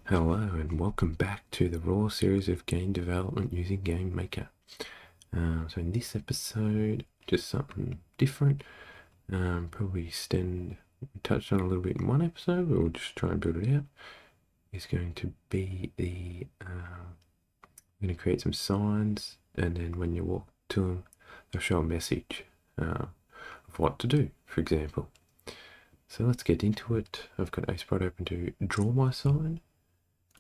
Hello and welcome back to the RAW series of game development using GameMaker. So in this episode, just something different. Probably touched on a little bit in one episode, but we'll just try and build it out. Is going to be I'm going to create some signs, and then when you walk to them, they'll show a message of what to do, for example. So let's get into it. I've got a sprite open to draw my sign.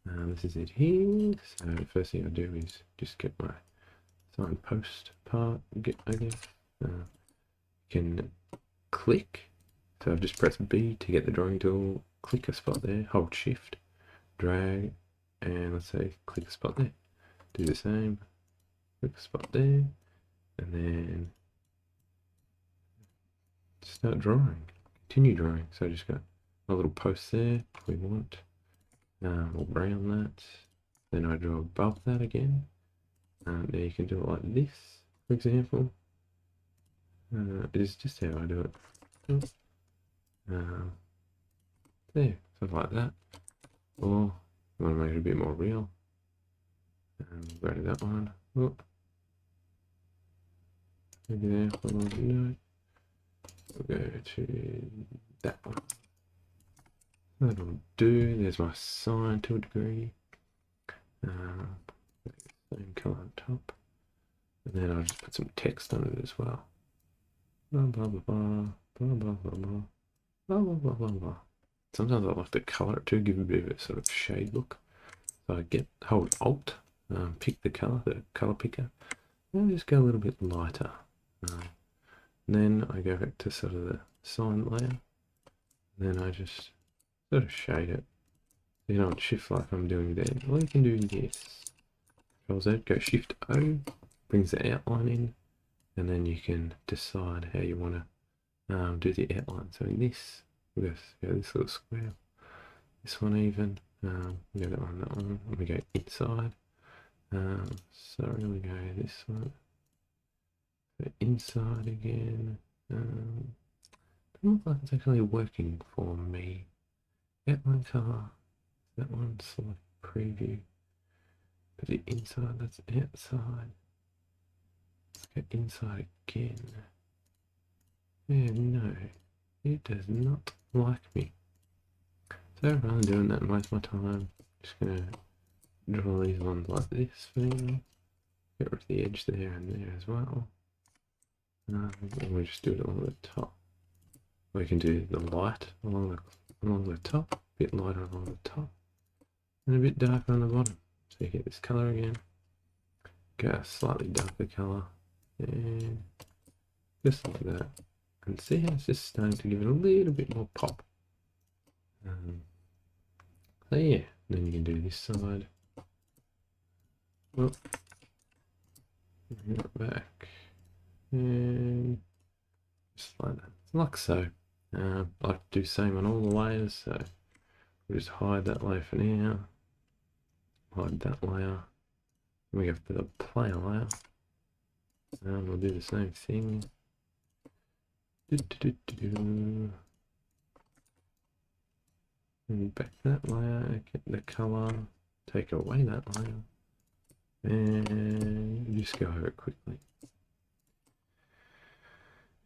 This is it here. So the first thing I do is just get my signpost part. Can click. So I've just pressed B to get the drawing tool. Click a spot there. Hold Shift, drag, and let's say click a spot there. Do the same. Click a spot there, and then start drawing. Continue drawing. So I just got a little post there. If we want. We'll round that. Then I draw above that again. Now you can do it like this, for example. It's just how I do it. There, something like that. Or you want to make it a bit more real. Go to that one. Oh. Maybe there. No. We'll go to that one. That'll do. There's my sign to a degree. Same color on top. And then I'll just put some text on it as well. Blah blah blah blah blah blah blah blah blah blah blah blah blah. Sometimes I like to colour it too, give a bit of a sort of shade look. So I hold Alt, pick the colour picker, and just go a little bit lighter. Then I go back to sort of the sign layer. Then I just sort of shade it. You don't shift like I'm doing there. Or you can do this. Control Z, go Shift O, brings the outline in, and then you can decide how you want to do the outline. So in this, we'll go this little square. This one even. We go that one. And we go inside. Sorry, we go this one. So inside again. Doesn't look like it's actually working for me. Outline color. That one, select preview. Put it inside, that's outside. Let's go inside again. Yeah, no, it does not like me. So rather than doing that and waste my time, I'm just gonna draw these ones like this for now. Get rid of the edge there and there as well. And we just do it along the top. We can do the light along the top, a bit lighter along the top, and a bit darker on the bottom. So you get this colour again. Go a slightly darker colour, and just like that. And see how it's just starting to give it a little bit more pop. So yeah, then you can do this side. Well, bring it back, and just like that, like so. I like to do same on all the layers, so we'll just hide that layer for now. Hide that layer. We go to the player layer, and we'll do the same thing. And back that layer, get the color, take away that layer, and just go over it quickly.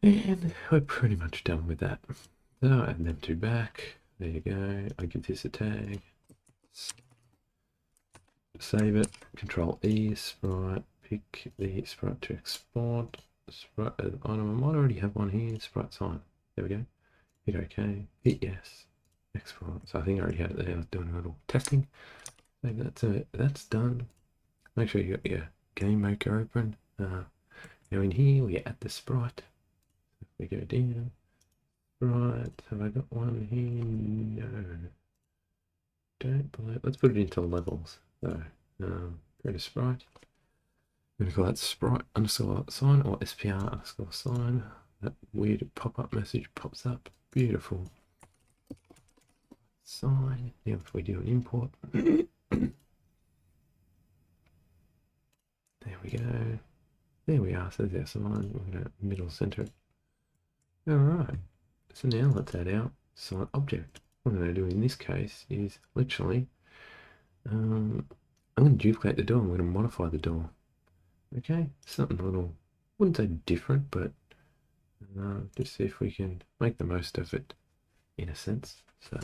And we're pretty much done with that. So add them two back. There you go. I give this a tag. Save it. Control E, sprite. Pick the sprite to export. Sprite item. I might already have one here. Sprite sign. There we go. Hit OK. Hit yes. Export. So I think I already had it there. I was doing a little testing. Maybe that's it. That's done. Make sure you got your GameMaker open. Now in here we add the sprite. We go down. Right, have I got one here? No. Don't believe. Let's put it into levels. So, create a sprite. I'm going to call that sprite underscore sign or SPR underscore sign. That weird pop-up message pops up. Beautiful. Sign. Now if we do an import. There we go. There we are. So there's our sign. We're going to middle center it. Alright. So now let's add our sign object. What I'm going to do in this case is literally I'm going to duplicate the door. I'm going to modify the door. Okay, something a little, wouldn't say different, but just see if we can make the most of it in a sense. So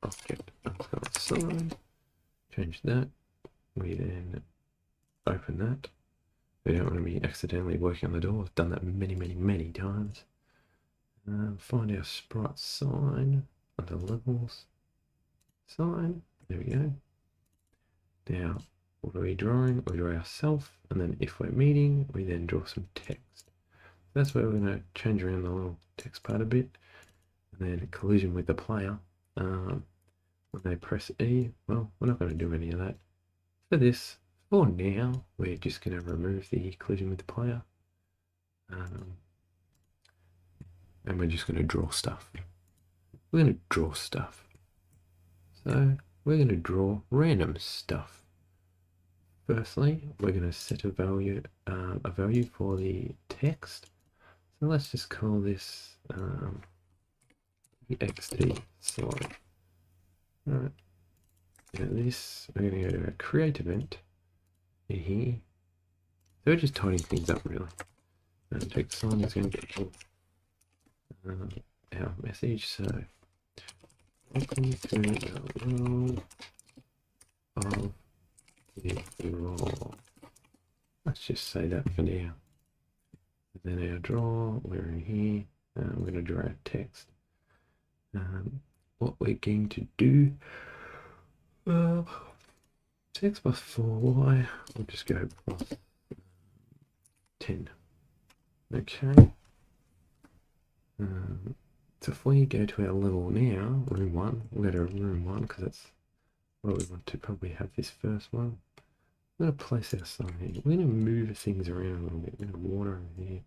object underscore sign, change that. We then open that. We don't want to be accidentally working on the door. I've done that many times. Find our sprite sign under levels. Sign. There we go. Now, what are we drawing? We draw ourselves, and then if we're meeting, we then draw some text. That's where we're going to change around the little text part a bit. And then collision with the player. When they press E, well, we're not going to do any of that. For this, for now, we're just going to remove the collision with the player. And we're just going to draw stuff. We're going to draw stuff. So we're going to draw random stuff. Firstly, we're going to set a value for the text. So let's just call this ext slide. All right. Now this, we're going to go to a create event in here. So we're just tidying things up really. And text sign is going to get our message. So welcome to the world of the raw. Let's just say that for now. And then our draw, we're in here. I'm going to draw our text. What we're going to do, text plus 4y, we'll just go plus 10. Okay. So if we go to our level now, room 1, we'll go to room 1 because that's where we want to probably have this first one. I'm going to place our sign here. We're going to move things around a little bit. We're going to water over here.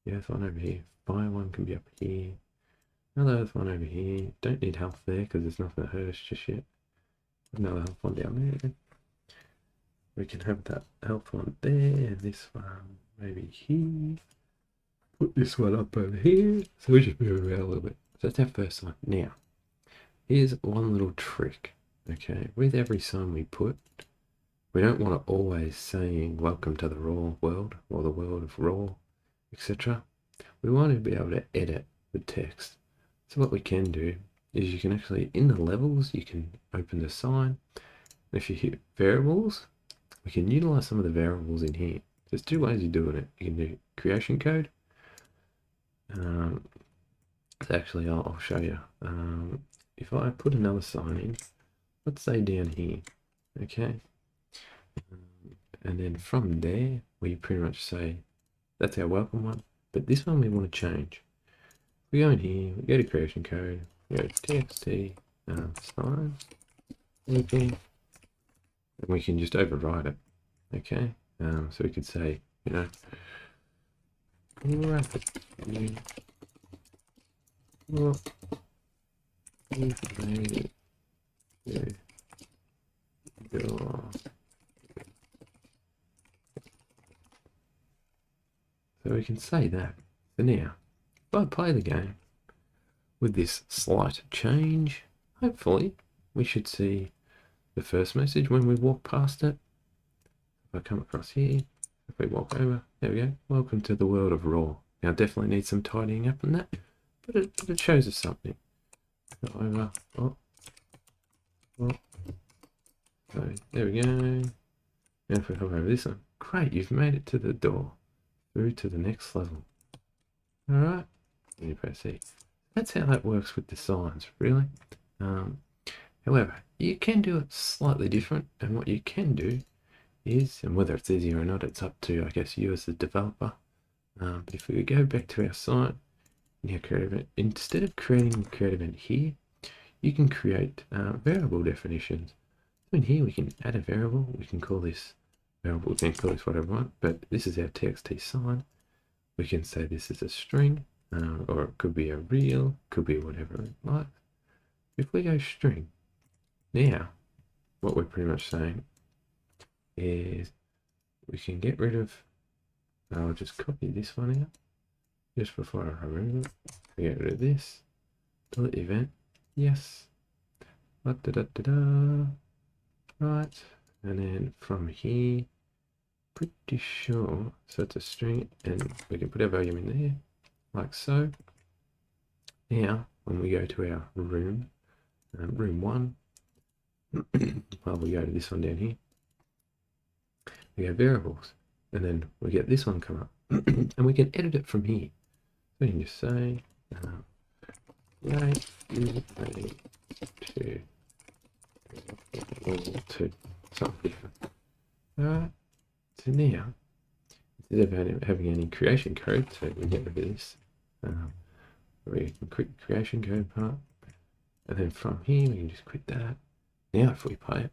The earth one over here. Fire one can be up here. Another earth one over here. Don't need health there because there's nothing that hurt us just yet. Another health one down there. We can have that health one there, and this one maybe here. Put this one up over here. So we just move around a little bit. So that's our first one. Now, here's one little trick. Okay, with every sign we put, we don't want to always saying welcome to the raw world or the world of raw, etc. We want to be able to edit the text. So what we can do is you can actually, in the levels, you can open the sign. If you hit variables, we can utilize some of the variables in here. There's two ways of doing it. You can do creation code. So actually, I'll show you. If I put another sign in, let's say down here, okay? And then from there, we pretty much say, that's our welcome one. But this one we want to change. We go in here, we go to creation code, we go to txt, sign, anything, and we can just override it. Okay, so we could say, you know, rapidly, so we can say that. So now, if I play the game with this slight change, hopefully we should see the first message when we walk past it. If I come across here, if we walk over, there we go. Welcome to the world of raw. Now definitely need some tidying up on that, but it shows us something. Go over. Oh. So there we go. Now if we hover over this one, great, you've made it to the door. Through to the next level. Alright, and you press E. That's how that works with the signs, really. However, you can do it slightly different, and what you can do is, and whether it's easy or not, it's up to, I guess, you as the developer. But if we go back to our site, now create event, instead of creating a create event here, you can create variable definitions. So in here we can add a variable, we can call this variable, we can call this whatever we want, but this is our txt sign. We can say this is a string, or it could be a real, could be whatever it likes. If we go string, now what we're pretty much saying is we can get rid of, I'll just copy this one out just before I remove it. We get rid of this, delete event, yes, da, da, da, da, da. Right, and then from here, pretty sure, so it's a string, and we can put our value in there, like so. Now, when we go to our room, room 1, well, we go to this one down here, we go variables, and then we get this one come up, and we can edit it from here. So you can just say, rate is to something different. Alright, so now, instead of having any creation code, so we get rid of this, we can quit the creation code part, and then from here we can just quit that. Now if we play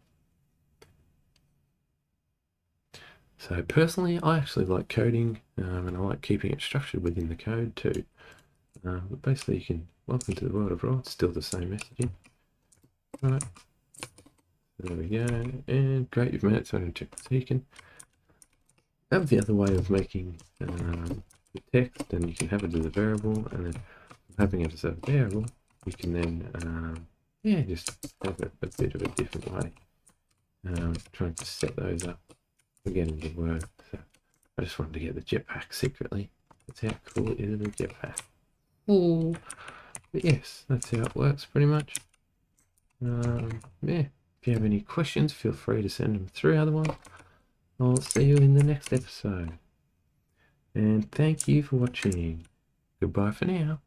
it, so personally I actually like coding, and I like keeping it structured within the code too. But basically you can, welcome to the world of RAW, it's still the same messaging. Right, there we go, and great, you've made it, so I'm going to check so you can have the other way of making the text, and you can have it as a variable, and then having it as a variable, you can then yeah, just have it a bit of a different way. Trying to set those up again in the Word. So I just wanted to get the jetpack secretly. That's how cool it is, the jetpack. Oh, but yes, that's how it works pretty much. Yeah, if you have any questions, feel free to send them through. Otherwise, I'll see you in the next episode. And thank you for watching. Goodbye for now.